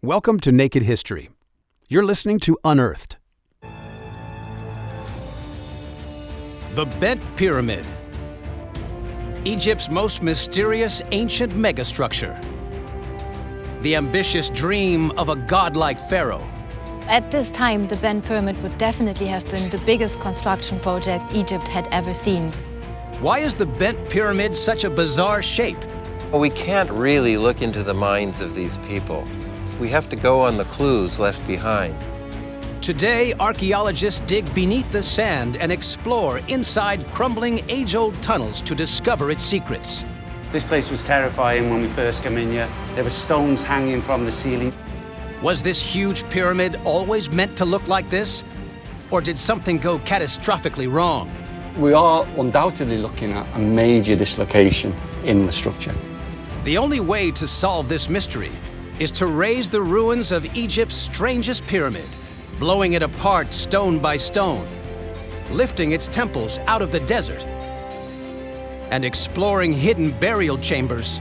Welcome to Naked History. You're listening to Unearthed. The Bent Pyramid, Egypt's most mysterious ancient megastructure. The ambitious dream of a godlike pharaoh. At this time, the Bent Pyramid would definitely have been the biggest construction project Egypt had ever seen. Why is the Bent Pyramid such a bizarre shape? Well, we can't really look into the minds of these people. We have to go on the clues left behind. Today, archaeologists dig beneath the sand and explore inside crumbling age-old tunnels to discover its secrets. This place was terrifying when we first came in here. There were stones hanging from the ceiling. Was this huge pyramid always meant to look like this? Or did something go catastrophically wrong? We are undoubtedly looking at a major dislocation in the structure. The only way to solve this mystery is to raise the ruins of Egypt's strangest pyramid, blowing it apart stone by stone, lifting its temples out of the desert, and exploring hidden burial chambers.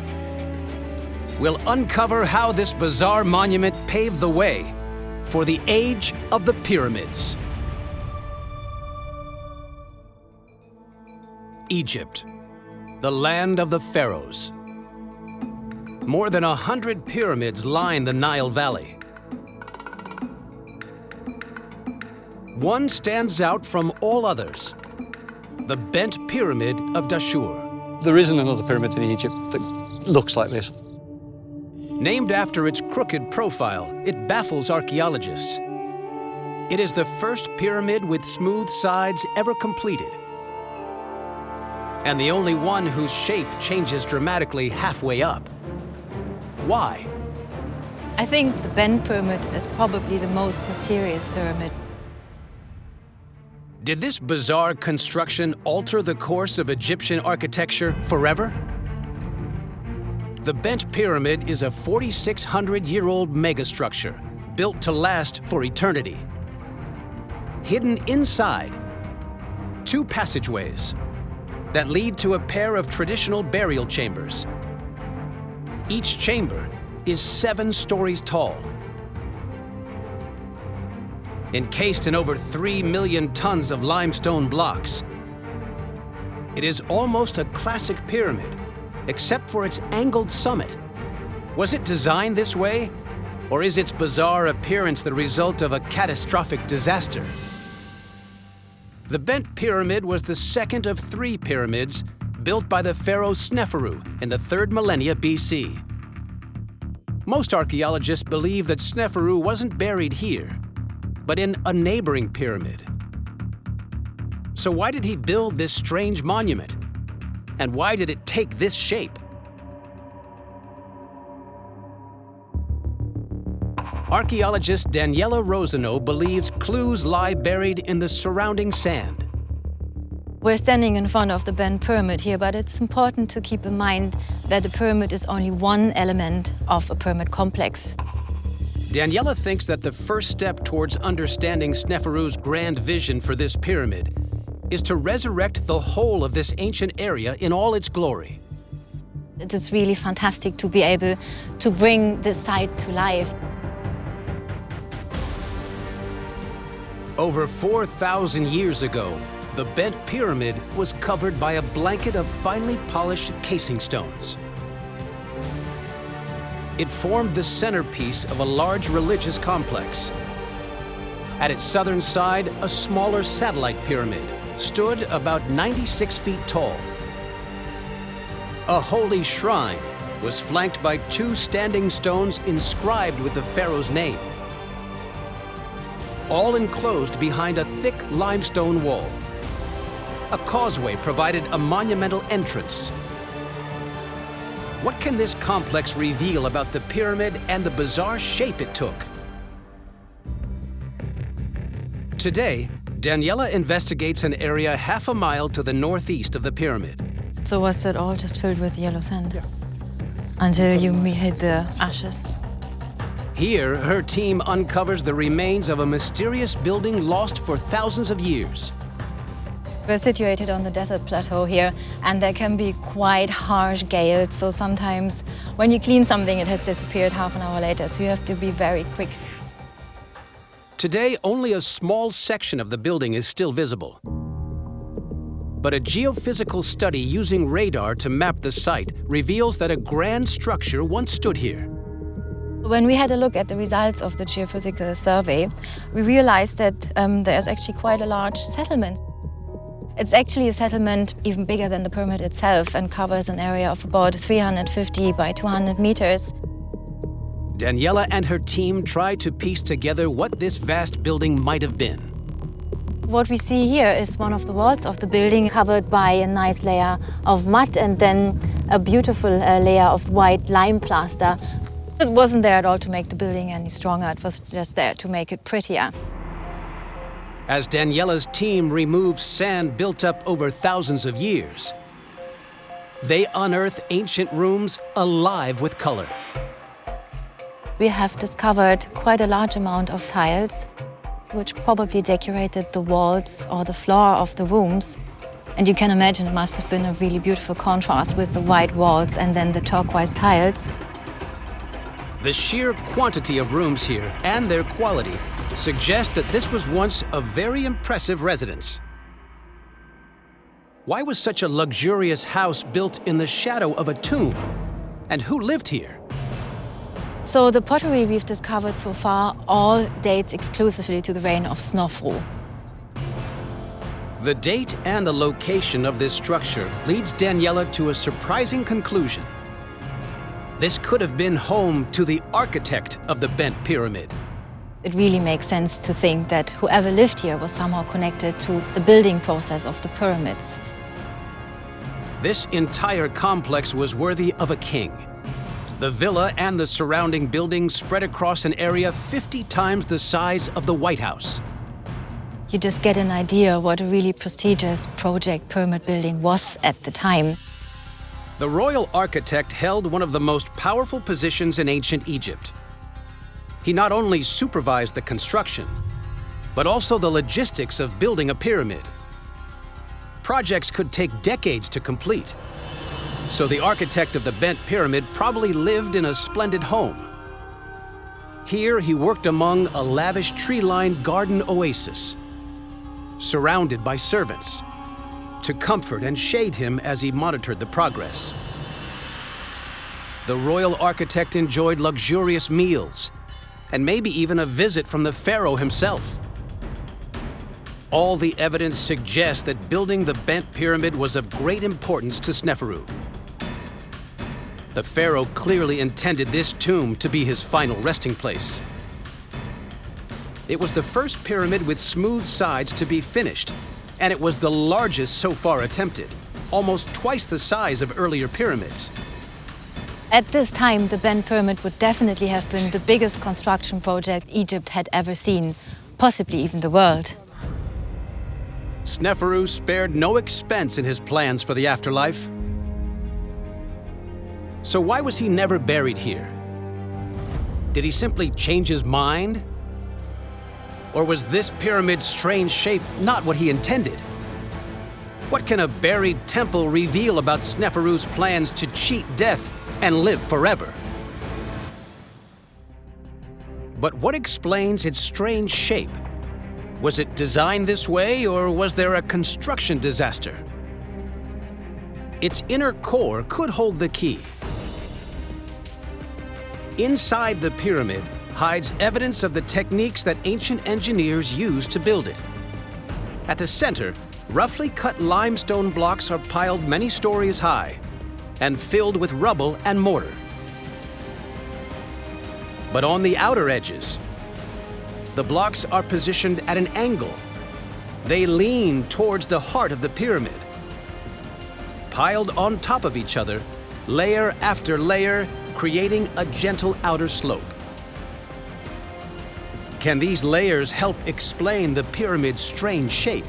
We'll uncover how this bizarre monument paved the way for the age of the pyramids. Egypt, the land of the pharaohs. More than 100 pyramids line the Nile Valley. One stands out from all others, the Bent Pyramid of Dashur. There isn't another pyramid in Egypt that looks like this. Named after its crooked profile, it baffles archaeologists. It is the first pyramid with smooth sides ever completed, and the only one whose shape changes dramatically halfway up. Why? I think the Bent Pyramid is probably the most mysterious pyramid. Did this bizarre construction alter the course of Egyptian architecture forever? The Bent Pyramid is a 4,600-year-old megastructure built to last for eternity. Hidden inside, two passageways that lead to a pair of traditional burial chambers. Each chamber is 7 stories tall. Encased in over 3 million tons of limestone blocks. It is almost a classic pyramid, except for its angled summit. Was it designed this way, or is its bizarre appearance the result of a catastrophic disaster? The Bent Pyramid was the second of 3 pyramids built by the pharaoh Snefru in the 3rd millennia BC. Most archaeologists believe that Snefru wasn't buried here, but in a neighboring pyramid. So why did he build this strange monument? And why did it take this shape? Archaeologist Daniela Rosano believes clues lie buried in the surrounding sand. We're standing in front of the Bent Pyramid here, but it's important to keep in mind that the pyramid is only one element of a pyramid complex. Daniela thinks that the first step towards understanding Snefru's grand vision for this pyramid is to resurrect the whole of this ancient area in all its glory. It is really fantastic to be able to bring this site to life. Over 4,000 years ago, the Bent Pyramid was covered by a blanket of finely polished casing stones. It formed the centerpiece of a large religious complex. At its southern side, a smaller satellite pyramid stood about 96 feet tall. A holy shrine was flanked by 2 standing stones inscribed with the pharaoh's name, all enclosed behind a thick limestone wall. A causeway provided a monumental entrance. What can this complex reveal about the pyramid and the bizarre shape it took? Today, Daniela investigates an area half a mile to the northeast of the pyramid. So was it all just filled with yellow sand? Yeah. Until you hit the ashes? Here, her team uncovers the remains of a mysterious building lost for thousands of years. We're situated on the desert plateau here, and there can be quite harsh gales, so sometimes when you clean something it has disappeared half an hour later, so you have to be very quick. Today, only a small section of the building is still visible. But a geophysical study using radar to map the site reveals that a grand structure once stood here. When we had a look at the results of the geophysical survey, we realized that there's actually quite a large settlement. It's actually a settlement even bigger than the pyramid itself and covers an area of about 350 by 200 meters. Daniela and her team tried to piece together what this vast building might have been. What we see here is one of the walls of the building covered by a nice layer of mud and then a beautiful layer of white lime plaster. It wasn't there at all to make the building any stronger, it was just there to make it prettier. As Daniela's team removes sand built up over thousands of years, they unearth ancient rooms alive with color. We have discovered quite a large amount of tiles, which probably decorated the walls or the floor of the rooms. And you can imagine it must have been a really beautiful contrast with the white walls and then the turquoise tiles. The sheer quantity of rooms here and their quality suggest that this was once a very impressive residence. Why was such a luxurious house built in the shadow of a tomb? And who lived here? So the pottery we've discovered so far all dates exclusively to the reign of Snefru. The date and the location of this structure leads Daniela to a surprising conclusion. This could have been home to the architect of the bent pyramid. It really makes sense to think that whoever lived here was somehow connected to the building process of the pyramids. This entire complex was worthy of a king. The villa and the surrounding buildings spread across an area 50 times the size of the White House. You just get an idea what a really prestigious project pyramid building was at the time. The royal architect held one of the most powerful positions in ancient Egypt. He not only supervised the construction, but also the logistics of building a pyramid. Projects could take decades to complete. So the architect of the bent pyramid probably lived in a splendid home. Here he worked among a lavish tree-lined garden oasis, surrounded by servants, to comfort and shade him as he monitored the progress. The royal architect enjoyed luxurious meals, and maybe even a visit from the pharaoh himself. All the evidence suggests that building the bent pyramid was of great importance to Snefru. The pharaoh clearly intended this tomb to be his final resting place. It was the first pyramid with smooth sides to be finished, and it was the largest so far attempted, almost twice the size of earlier pyramids. At this time, the bent pyramid would definitely have been the biggest construction project Egypt had ever seen, possibly even the world. Snefru spared no expense in his plans for the afterlife. So why was he never buried here? Did he simply change his mind? Or was this pyramid's strange shape not what he intended? What can a buried temple reveal about Snefru's plans to cheat death and live forever? But what explains its strange shape? Was it designed this way, or was there a construction disaster? Its inner core could hold the key. Inside the pyramid hides evidence of the techniques that ancient engineers used to build it. At the center, roughly cut limestone blocks are piled many stories high and filled with rubble and mortar. But on the outer edges, the blocks are positioned at an angle. They lean towards the heart of the pyramid. Piled on top of each other, layer after layer, creating a gentle outer slope. Can these layers help explain the pyramid's strange shape?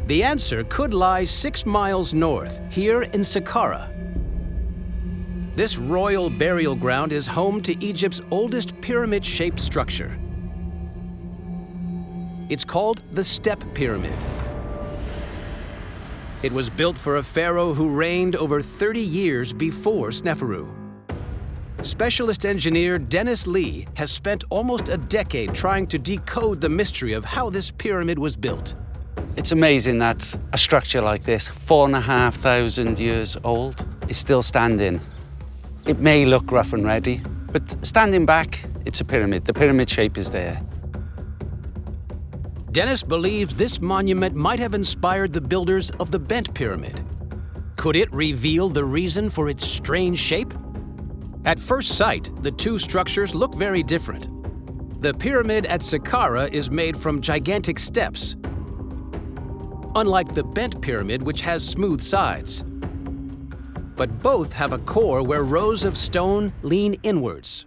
The answer could lie 6 miles north, here in Saqqara. This royal burial ground is home to Egypt's oldest pyramid-shaped structure. It's called the Step Pyramid. It was built for a pharaoh who reigned over 30 years before Snefru. Specialist engineer Dennis Lee has spent almost a decade trying to decode the mystery of how this pyramid was built. It's amazing that a structure like this, 4,500 years old, is still standing. It may look rough and ready, but standing back, it's a pyramid. The pyramid shape is there. Dennis believes this monument might have inspired the builders of the Bent Pyramid. Could it reveal the reason for its strange shape? At first sight, the two structures look very different. The pyramid at Saqqara is made from gigantic steps, unlike the Bent Pyramid, which has smooth sides. But both have a core where rows of stone lean inwards.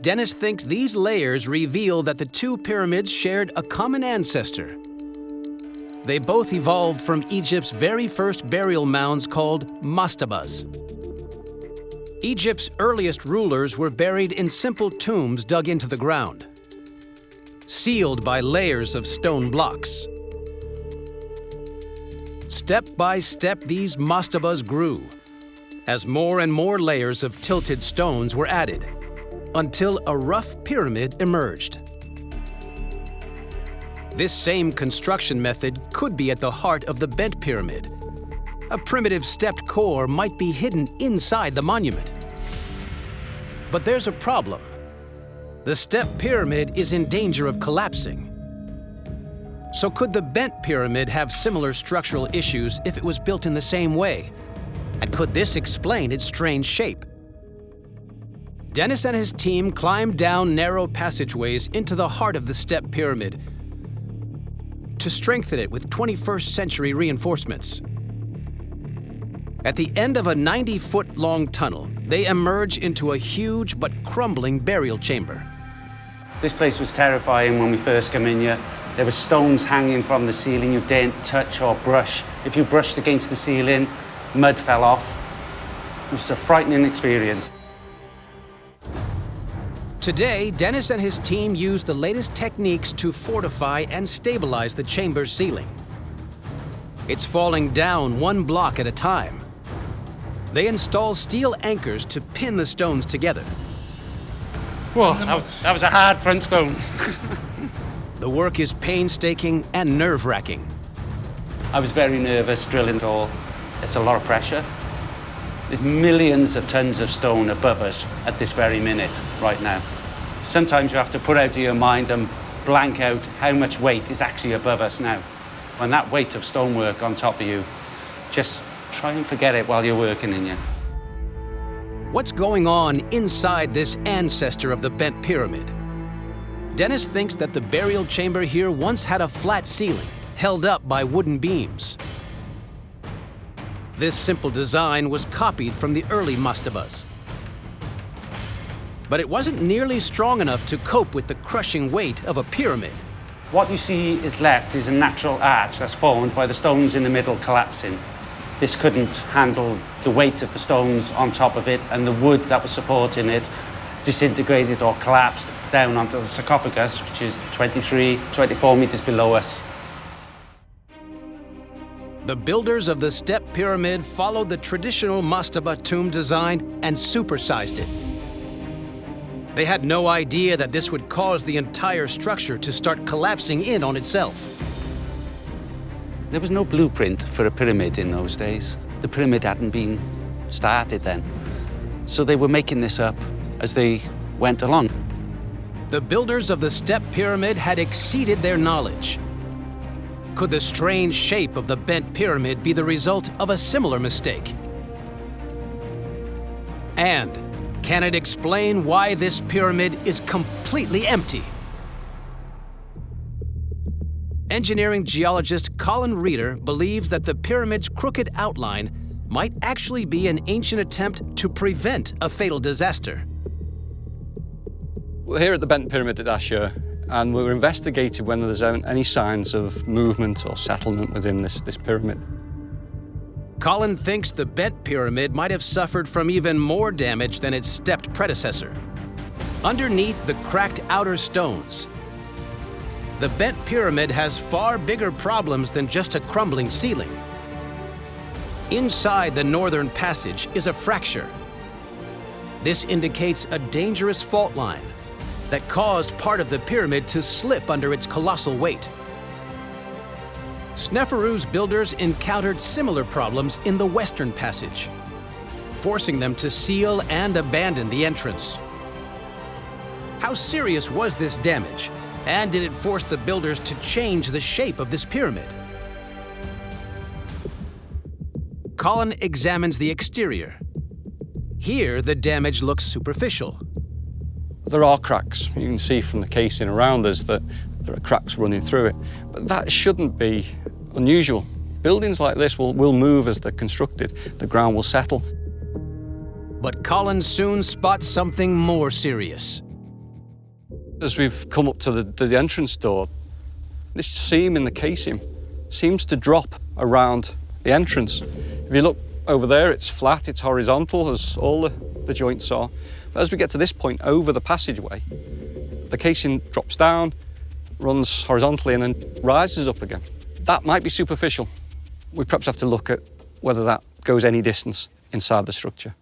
Dennis thinks these layers reveal that the two pyramids shared a common ancestor. They both evolved from Egypt's very first burial mounds called mastabas. Egypt's earliest rulers were buried in simple tombs dug into the ground, sealed by layers of stone blocks. Step by step, these mastabas grew, as more and more layers of tilted stones were added, until a rough pyramid emerged. This same construction method could be at the heart of the Bent Pyramid. A primitive stepped core might be hidden inside the monument. But there's a problem. The Step Pyramid is in danger of collapsing. So could the Bent Pyramid have similar structural issues if it was built in the same way? And could this explain its strange shape? Dennis and his team climbed down narrow passageways into the heart of the Step Pyramid to strengthen it with 21st century reinforcements. At the end of a 90-foot-long tunnel, they emerge into a huge but crumbling burial chamber. This place was terrifying when we first came in here. There were stones hanging from the ceiling you daren't touch or brush. If you brushed against the ceiling, mud fell off. It was a frightening experience. Today, Dennis and his team use the latest techniques to fortify and stabilize the chamber's ceiling. It's falling down one block at a time. They install steel anchors to pin the stones together. Whoa, that was a hard front stone. The work is painstaking and nerve-wracking. I was very nervous drilling it all. It's a lot of pressure. There's millions of tons of stone above us at this very minute, right now. Sometimes you have to put out of your mind and blank out how much weight is actually above us now. And that weight of stonework on top of you, just try and forget it while you're working in here. What's going on inside this ancestor of the Bent Pyramid? Dennis thinks that the burial chamber here once had a flat ceiling, held up by wooden beams. This simple design was copied from the early mastabas. But it wasn't nearly strong enough to cope with the crushing weight of a pyramid. What you see is left is a natural arch that's formed by the stones in the middle collapsing. This couldn't handle the weight of the stones on top of it, and the wood that was supporting it disintegrated or collapsed down onto the sarcophagus, which is 24 meters below us. The builders of the Step Pyramid followed the traditional mastaba tomb design and supersized it. They had no idea that this would cause the entire structure to start collapsing in on itself. There was no blueprint for a pyramid in those days. The pyramid hadn't been started then. So they were making this up as they went along. The builders of the Step Pyramid had exceeded their knowledge. Could the strange shape of the Bent Pyramid be the result of a similar mistake? And can it explain why this pyramid is completely empty? Engineering geologist Colin Reeder believes that the pyramid's crooked outline might actually be an ancient attempt to prevent a fatal disaster. We're here at the Bent Pyramid at Ashur, and we're investigating whether there's any signs of movement or settlement within this pyramid. Colin thinks the Bent Pyramid might have suffered from even more damage than its stepped predecessor. Underneath the cracked outer stones, the bent pyramid has far bigger problems than just a crumbling ceiling. Inside the northern passage is a fracture. This indicates a dangerous fault line that caused part of the pyramid to slip under its colossal weight. Snefru's builders encountered similar problems in the western passage, forcing them to seal and abandon the entrance. How serious was this damage, and did it force the builders to change the shape of this pyramid? Colin examines the exterior. Here, the damage looks superficial. There are cracks. You can see from the casing around us that there are cracks running through it. But that shouldn't be unusual. Buildings like this will move as they're constructed. The ground will settle. But Colin soon spots something more serious. As we've come up to the entrance door, this seam in the casing seems to drop around the entrance. If you look over there, it's flat, it's horizontal, as all the joints are. But as we get to this point over the passageway, the casing drops down, runs horizontally, and then rises up again. That might be superficial. We perhaps have to look at whether that goes any distance inside the structure.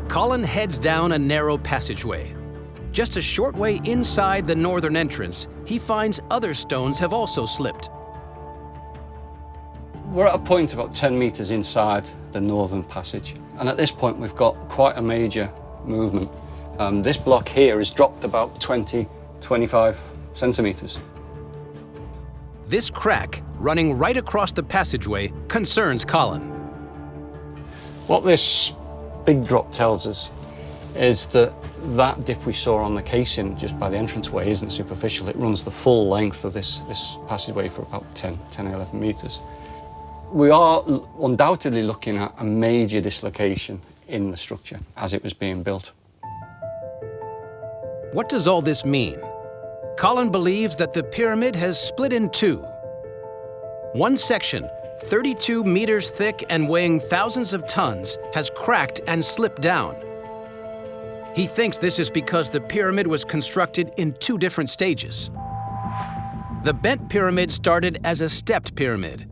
Colin heads down a narrow passageway. Just a short way inside the northern entrance, he finds other stones have also slipped. We're at a point about 10 metres inside the northern passage, and at this point we've got quite a major movement. This block here has dropped about 20-25 centimetres. This crack, running right across the passageway, concerns Colin. What this big drop tells us is that dip we saw on the casing just by the entranceway isn't superficial. It runs the full length of this passageway for about 10 or 11 metres. We are undoubtedly looking at a major dislocation in the structure as it was being built. What does all this mean? Colin believes that the pyramid has split in two. One section, 32 meters thick and weighing thousands of tons, has cracked and slipped down. He thinks this is because the pyramid was constructed in two different stages. The bent pyramid started as a stepped pyramid.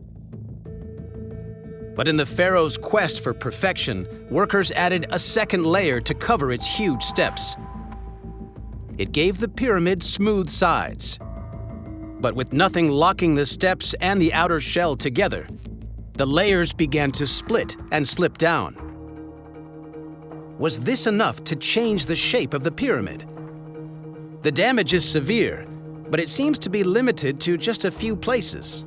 But in the pharaoh's quest for perfection, workers added a second layer to cover its huge steps. It gave the pyramid smooth sides. But with nothing locking the steps and the outer shell together, the layers began to split and slip down. Was this enough to change the shape of the pyramid? The damage is severe, but it seems to be limited to just a few places.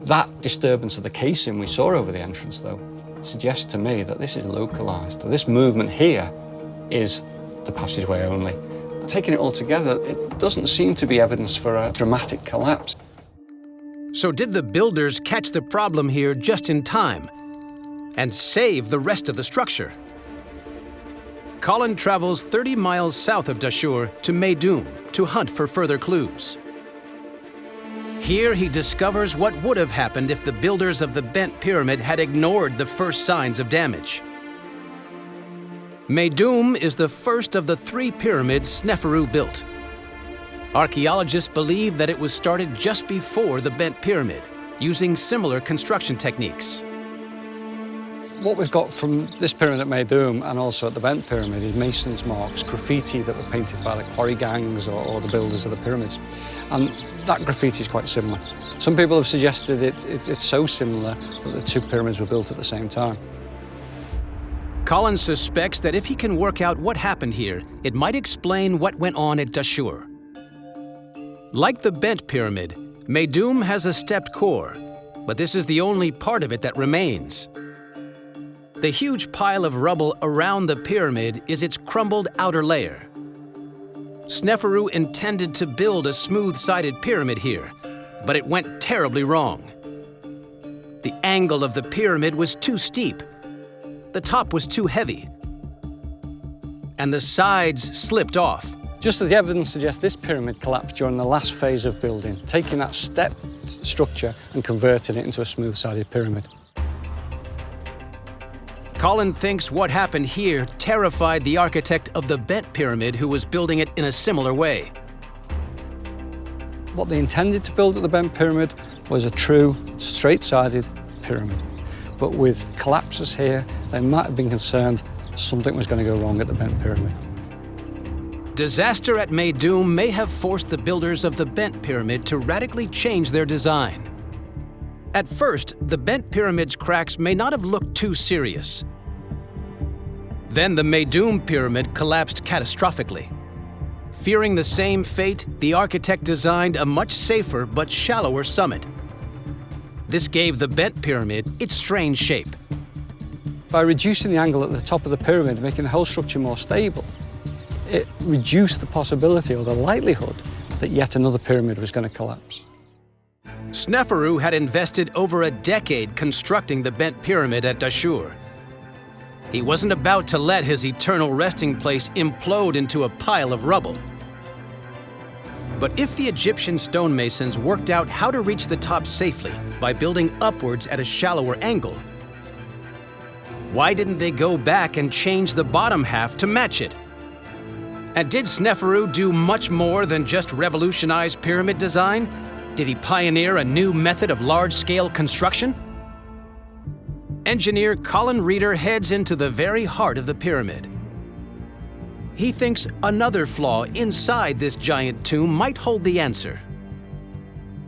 That disturbance of the casing we saw over the entrance, though, suggests to me that this is localised. This movement here is the passageway only. Taking it all together, it doesn't seem to be evidence for a dramatic collapse. So did the builders catch the problem here just in time and save the rest of the structure? Colin travels 30 miles south of Dashur to Meidum to hunt for further clues. Here he discovers what would have happened if the builders of the bent pyramid had ignored the first signs of damage. Meidum is the first of the three pyramids Snefru built. Archaeologists believe that it was started just before the bent pyramid, using similar construction techniques. What we've got from this pyramid at Meidum and also at the bent pyramid is masons' marks, graffiti that were painted by the quarry gangs or the builders of the pyramids. And that graffiti is quite similar. Some people have suggested it's so similar that the two pyramids were built at the same time. Colin suspects that if he can work out what happened here, it might explain what went on at Dashur. Like the bent pyramid, Meidum has a stepped core, but this is the only part of it that remains. The huge pile of rubble around the pyramid is its crumbled outer layer. Snefru intended to build a smooth-sided pyramid here, but it went terribly wrong. The angle of the pyramid was too steep, the top was too heavy, and the sides slipped off. Just as the evidence suggests, this pyramid collapsed during the last phase of building, taking that stepped structure and converting it into a smooth-sided pyramid. Colin thinks what happened here terrified the architect of the bent pyramid who was building it in a similar way. What they intended to build at the Bent Pyramid was a true, straight-sided pyramid. But with collapses here, they might have been concerned something was going to go wrong at the Bent Pyramid. Disaster at Meidum may have forced the builders of the Bent Pyramid to radically change their design. At first, the Bent Pyramid's cracks may not have looked too serious. Then the Meidum Pyramid collapsed catastrophically. Fearing the same fate, the architect designed a much safer but shallower summit. This gave the Bent Pyramid its strange shape. By reducing the angle at the top of the pyramid, making the whole structure more stable, it reduced the possibility or the likelihood that yet another pyramid was going to collapse. Snefru had invested over a decade constructing the Bent Pyramid at Dashur. He wasn't about to let his eternal resting place implode into a pile of rubble. But if the Egyptian stonemasons worked out how to reach the top safely by building upwards at a shallower angle, why didn't they go back and change the bottom half to match it? And did Snefru do much more than just revolutionize pyramid design? Did he pioneer a new method of large-scale construction? Engineer Colin Reeder heads into the very heart of the pyramid. He thinks another flaw inside this giant tomb might hold the answer.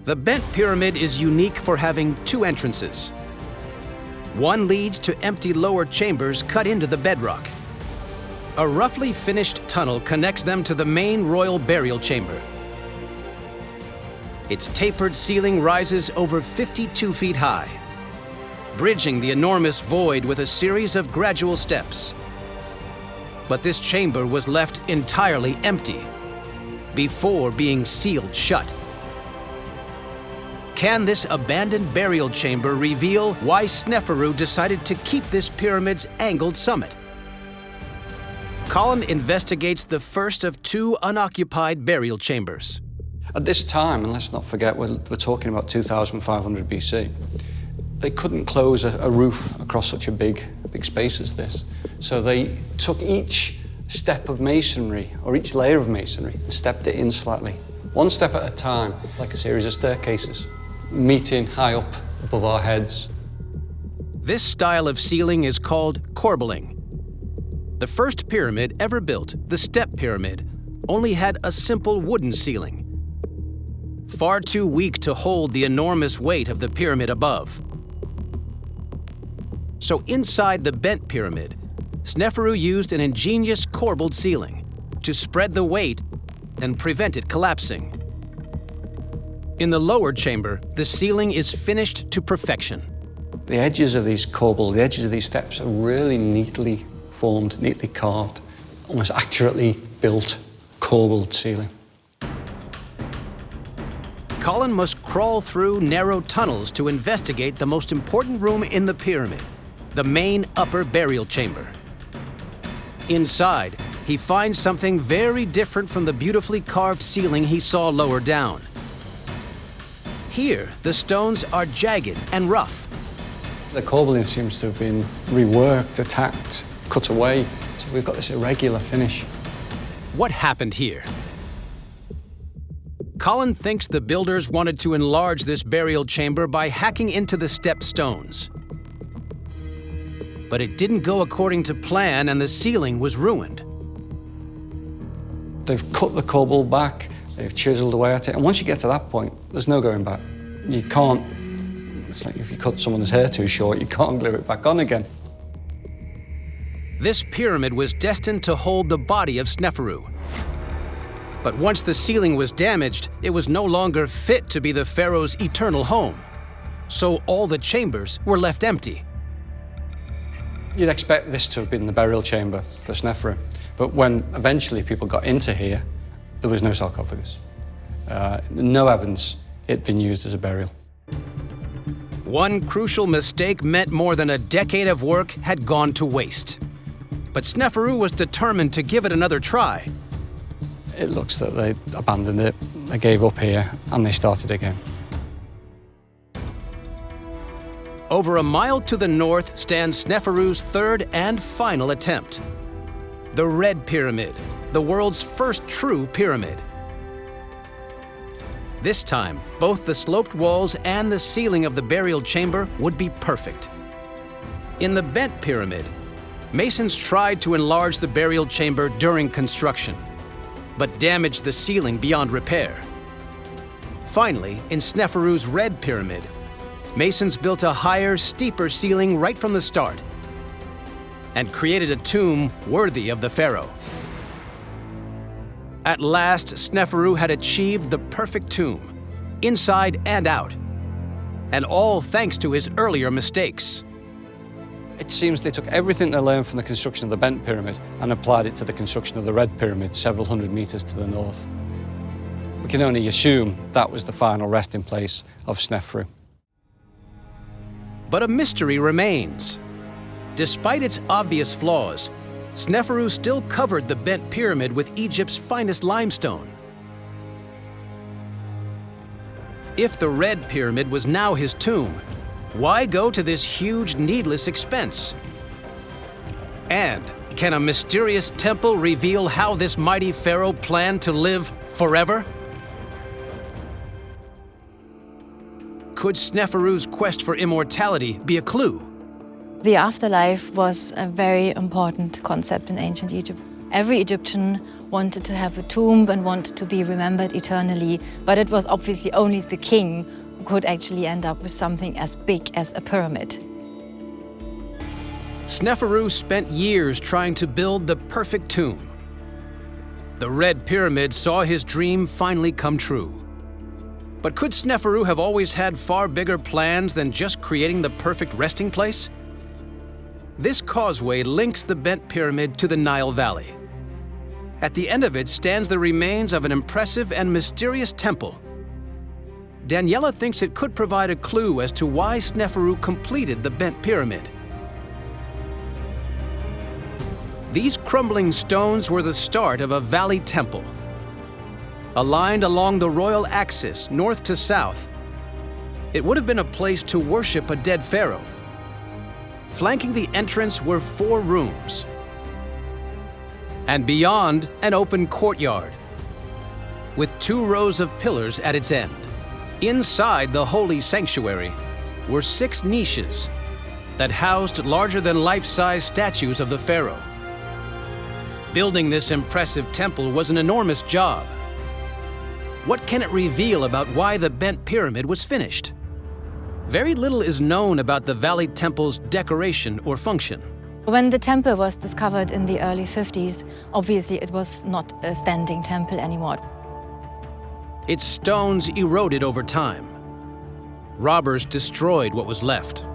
The Bent Pyramid is unique for having two entrances. One leads to empty lower chambers cut into the bedrock. A roughly finished tunnel connects them to the main royal burial chamber. Its tapered ceiling rises over 52 feet high, bridging the enormous void with a series of gradual steps. But this chamber was left entirely empty before being sealed shut. Can this abandoned burial chamber reveal why Snefru decided to keep this pyramid's angled summit? Colin investigates the first of two unoccupied burial chambers. At this time, and let's not forget, we're talking about 2500 BC, they couldn't close a roof across such a big space as this. So they took each step of masonry, or each layer of masonry, and stepped it in slightly. One step at a time, like a series of staircases, meeting high up above our heads. This style of ceiling is called corbelling. The first pyramid ever built, the Step Pyramid, only had a simple wooden ceiling, far too weak to hold the enormous weight of the pyramid above. So inside the Bent Pyramid, Snefru used an ingenious corbelled ceiling to spread the weight and prevent it collapsing. In the lower chamber, the ceiling is finished to perfection. The edges of these corbelled, the edges of these steps are really neatly formed, neatly carved, almost accurately built, corbelled ceiling. Colin must crawl through narrow tunnels to investigate the most important room in the pyramid, the main upper burial chamber. Inside, he finds something very different from the beautifully carved ceiling he saw lower down. Here, the stones are jagged and rough. The corbelling seems to have been reworked, attacked, cut away, so we've got this irregular finish. What happened here? Colin thinks the builders wanted to enlarge this burial chamber by hacking into the step stones. But it didn't go according to plan and the ceiling was ruined. They've cut the corbel back, they've chiseled away at it, and once you get to that point, there's no going back. You can't, it's like if you cut someone's hair too short, you can't glue it back on again. This pyramid was destined to hold the body of Snefru. But once the ceiling was damaged, it was no longer fit to be the pharaoh's eternal home. So all the chambers were left empty. You'd expect this to have been the burial chamber for Snefru, but when eventually people got into here, there was no sarcophagus. No evidence it'd been used as a burial. One crucial mistake meant more than a decade of work had gone to waste. But Snefru was determined to give it another try. It looks that they abandoned it, they gave up here, and they started again. Over a mile to the north stands Snefru's third and final attempt. The Red Pyramid, the world's first true pyramid. This time, both the sloped walls and the ceiling of the burial chamber would be perfect. In the bent pyramid, masons tried to enlarge the burial chamber during construction, but damaged the ceiling beyond repair. Finally, in Snefru's red pyramid, masons built a higher, steeper ceiling right from the start and created a tomb worthy of the pharaoh. At last, Snefru had achieved the perfect tomb, inside and out, and all thanks to his earlier mistakes. It seems they took everything they learned from the construction of the bent pyramid and applied it to the construction of the red pyramid several hundred meters to the north. We can only assume that was the final resting place of Snefru. But a mystery remains. Despite its obvious flaws, Snefru still covered the bent pyramid with Egypt's finest limestone. If the red pyramid was now his tomb, why go to this huge, needless expense? And can a mysterious temple reveal how this mighty pharaoh planned to live forever? Could Snefru's quest for immortality be a clue? The afterlife was a very important concept in ancient Egypt. Every Egyptian wanted to have a tomb and wanted to be remembered eternally, but it was obviously only the king who could actually end up with something as big as a pyramid. Snefru spent years trying to build the perfect tomb. The red pyramid saw his dream finally come true. But could Snefru have always had far bigger plans than just creating the perfect resting place? This causeway links the bent pyramid to the Nile Valley. At the end of it stands the remains of an impressive and mysterious temple. Daniela thinks it could provide a clue as to why Snefru completed the bent pyramid. These crumbling stones were the start of a valley temple. Aligned along the royal axis, north to south, it would have been a place to worship a dead pharaoh. Flanking the entrance were 4 rooms, and beyond, an open courtyard with 2 rows of pillars at its end. Inside the holy sanctuary were 6 niches that housed larger-than-life-size statues of the pharaoh. Building this impressive temple was an enormous job. What can it reveal about why the bent pyramid was finished? Very little is known about the Valley Temple's decoration or function. When the temple was discovered in the early 50s, obviously it was not a standing temple anymore. Its stones eroded over time. Robbers destroyed what was left.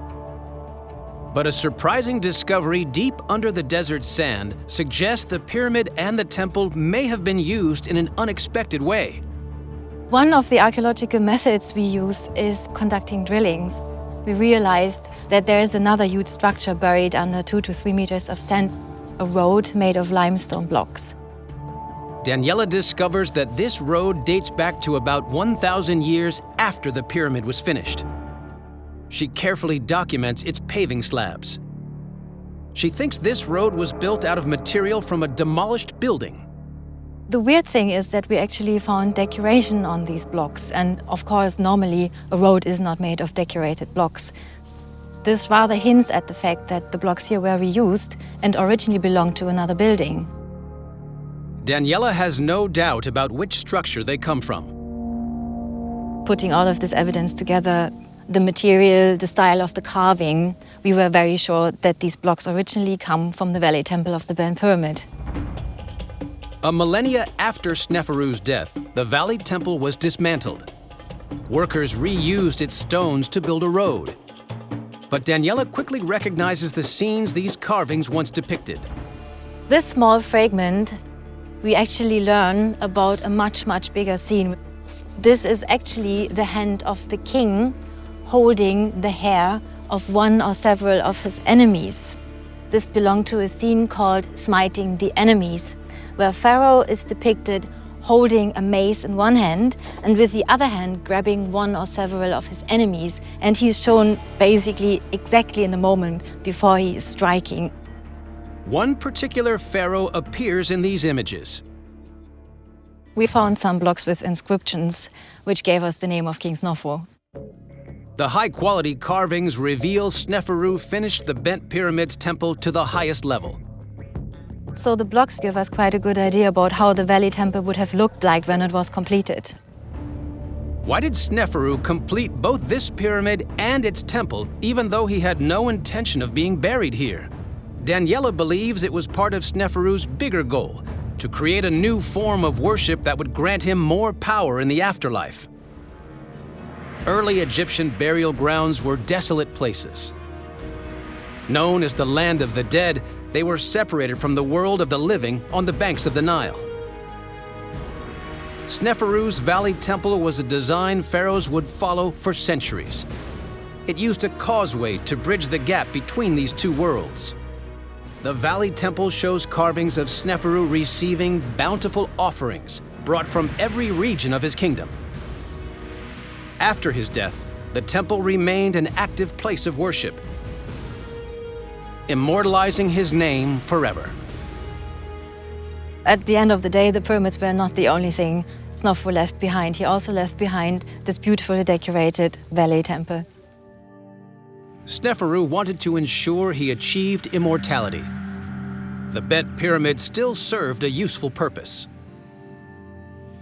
But a surprising discovery deep under the desert sand suggests the pyramid and the temple may have been used in an unexpected way. One of the archaeological methods we use is conducting drillings. We realized that there is another huge structure buried under 2 to 3 meters of sand, a road made of limestone blocks. Daniela discovers that this road dates back to about 1,000 years after the pyramid was finished. She carefully documents its paving slabs. She thinks this road was built out of material from a demolished building. The weird thing is that we actually found decoration on these blocks, and of course normally a road is not made of decorated blocks. This rather hints at the fact that the blocks here were reused and originally belonged to another building. Daniela has no doubt about which structure they come from. Putting all of this evidence together, the material, the style of the carving, we were very sure that these blocks originally come from the Valley Temple of the Bent Pyramid. A millennia after Snefru's death, the Valley Temple was dismantled. Workers reused its stones to build a road. But Daniela quickly recognizes the scenes these carvings once depicted. This small fragment, we actually learn about a much, much bigger scene. This is actually the hand of the king holding the hair of one or several of his enemies. This belonged to a scene called Smiting the Enemies, where Pharaoh is depicted holding a mace in one hand and with the other hand grabbing one or several of his enemies, and he's shown basically exactly in the moment before he is striking. One particular pharaoh appears in these images. We found some blocks with inscriptions, which gave us the name of King Snefru. The high-quality carvings reveal Snefru finished the bent pyramid's temple to the highest level. So the blocks give us quite a good idea about how the Valley Temple would have looked like when it was completed. Why did Snefru complete both this pyramid and its temple, even though he had no intention of being buried here? Daniela believes it was part of Snefru's bigger goal, to create a new form of worship that would grant him more power in the afterlife. Early Egyptian burial grounds were desolate places. Known as the land of the dead, they were separated from the world of the living on the banks of the Nile. Snefru's Valley Temple was a design pharaohs would follow for centuries. It used a causeway to bridge the gap between these two worlds. The Valley Temple shows carvings of Snefru receiving bountiful offerings brought from every region of his kingdom. After his death, the temple remained an active place of worship, immortalizing his name forever. At the end of the day, the pyramids were not the only thing Snefru left behind. He also left behind this beautifully decorated Valley Temple. Snefru wanted to ensure he achieved immortality. The bent pyramid still served a useful purpose.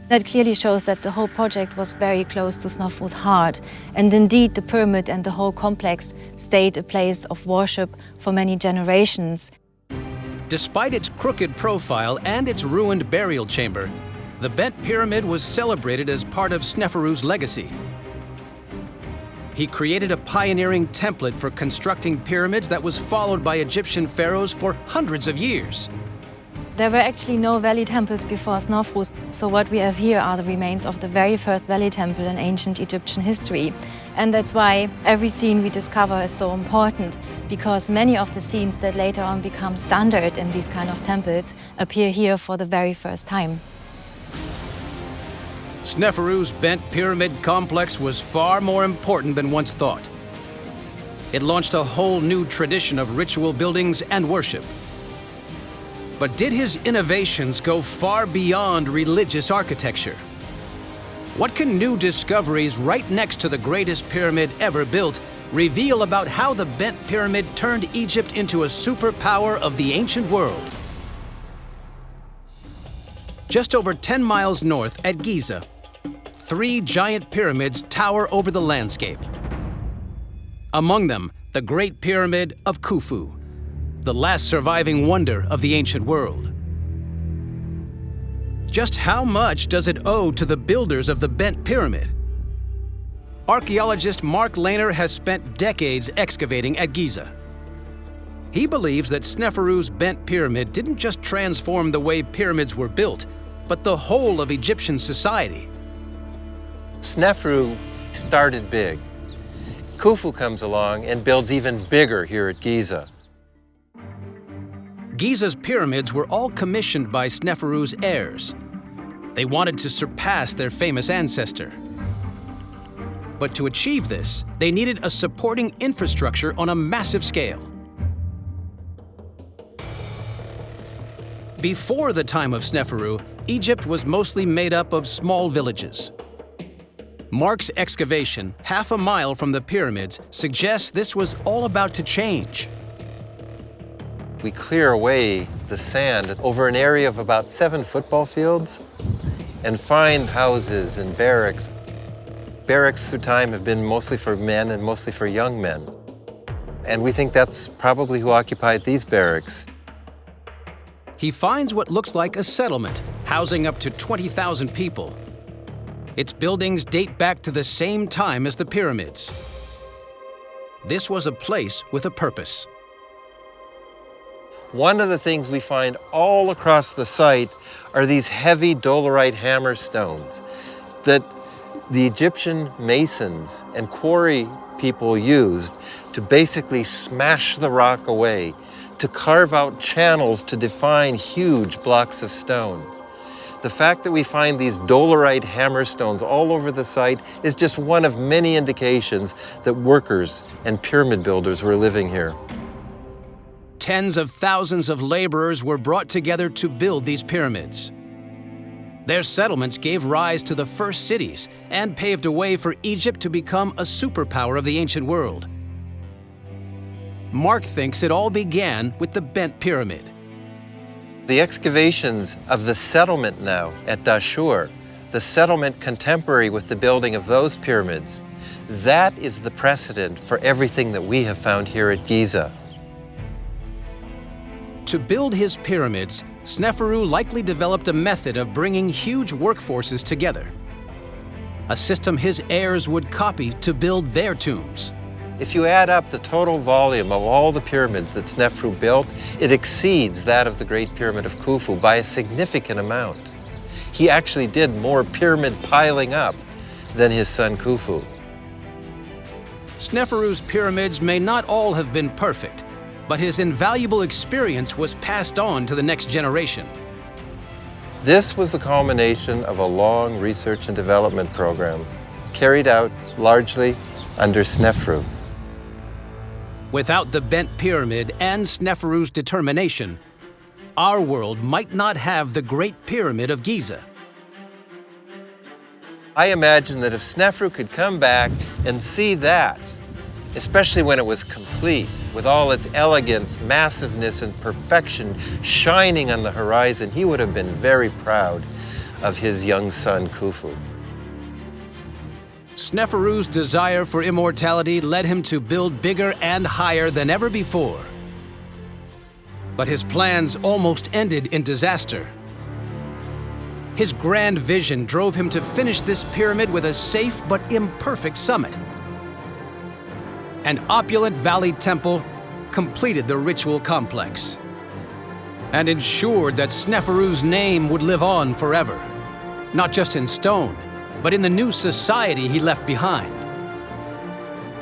That clearly shows that the whole project was very close to Snefru's heart, and indeed the pyramid and the whole complex stayed a place of worship for many generations. Despite its crooked profile and its ruined burial chamber, the bent pyramid was celebrated as part of Snefru's legacy. He created a pioneering template for constructing pyramids that was followed by Egyptian pharaohs for hundreds of years. There were actually no Valley Temples before Snefru, so what we have here are the remains of the very first Valley Temple in ancient Egyptian history. And that's why every scene we discover is so important, because many of the scenes that later on become standard in these kind of temples appear here for the very first time. Snefru's bent pyramid complex was far more important than once thought. It launched a whole new tradition of ritual buildings and worship. But did his innovations go far beyond religious architecture? What can new discoveries right next to the greatest pyramid ever built reveal about how the bent pyramid turned Egypt into a superpower of the ancient world? Just over 10 miles north at Giza, 3 giant pyramids tower over the landscape. Among them, the Great Pyramid of Khufu, the last surviving wonder of the ancient world. Just how much does it owe to the builders of the bent pyramid? Archaeologist Mark Lehner has spent decades excavating at Giza. He believes that Snefru's bent pyramid didn't just transform the way pyramids were built, but the whole of Egyptian society. Snefru started big. Khufu comes along and builds even bigger here at Giza. Giza's pyramids were all commissioned by Snefru's heirs. They wanted to surpass their famous ancestor. But to achieve this, they needed a supporting infrastructure on a massive scale. Before the time of Snefru, Egypt was mostly made up of small villages. Mark's excavation, half a mile from the pyramids, suggests this was all about to change. We clear away the sand over an area of about 7 football fields and find houses and barracks. Barracks through time have been mostly for men and mostly for young men. And we think that's probably who occupied these barracks. He finds what looks like a settlement, housing up to 20,000 people. Its buildings date back to the same time as the pyramids. This was a place with a purpose. One of the things we find all across the site are these heavy dolerite hammer stones that the Egyptian masons and quarry people used to basically smash the rock away, to carve out channels to define huge blocks of stone. The fact that we find these dolerite hammer stones all over the site is just one of many indications that workers and pyramid builders were living here. Tens of thousands of laborers were brought together to build these pyramids. Their settlements gave rise to the first cities and paved a way for Egypt to become a superpower of the ancient world. Mark thinks it all began with the bent pyramid. The excavations of the settlement now at Dashur, the settlement contemporary with the building of those pyramids, that is the precedent for everything that we have found here at Giza. To build his pyramids, Snefru likely developed a method of bringing huge workforces together, a system his heirs would copy to build their tombs. If you add up the total volume of all the pyramids that Snefru built, it exceeds that of the Great Pyramid of Khufu by a significant amount. He actually did more pyramid piling up than his son Khufu. Snefru's pyramids may not all have been perfect, but his invaluable experience was passed on to the next generation. This was the culmination of a long research and development program carried out largely under Snefru. Without the bent pyramid and Snefru's determination, our world might not have the Great Pyramid of Giza. I imagine that if Snefru could come back and see that, especially when it was complete, with all its elegance, massiveness, and perfection shining on the horizon, he would have been very proud of his young son, Khufu. Snefru's desire for immortality led him to build bigger and higher than ever before. But his plans almost ended in disaster. His grand vision drove him to finish this pyramid with a safe but imperfect summit. An opulent valley temple completed the ritual complex and ensured that Snefru's name would live on forever, not just in stone, but in the new society he left behind.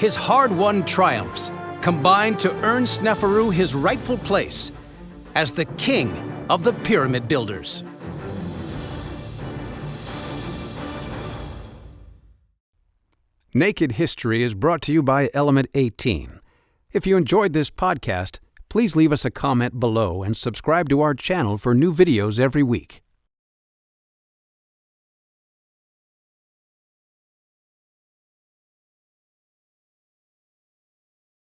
His hard-won triumphs combined to earn Snefru his rightful place as the king of the pyramid builders. Naked History is brought to you by Element 18. If you enjoyed this podcast, please leave us a comment below and subscribe to our channel for new videos every week.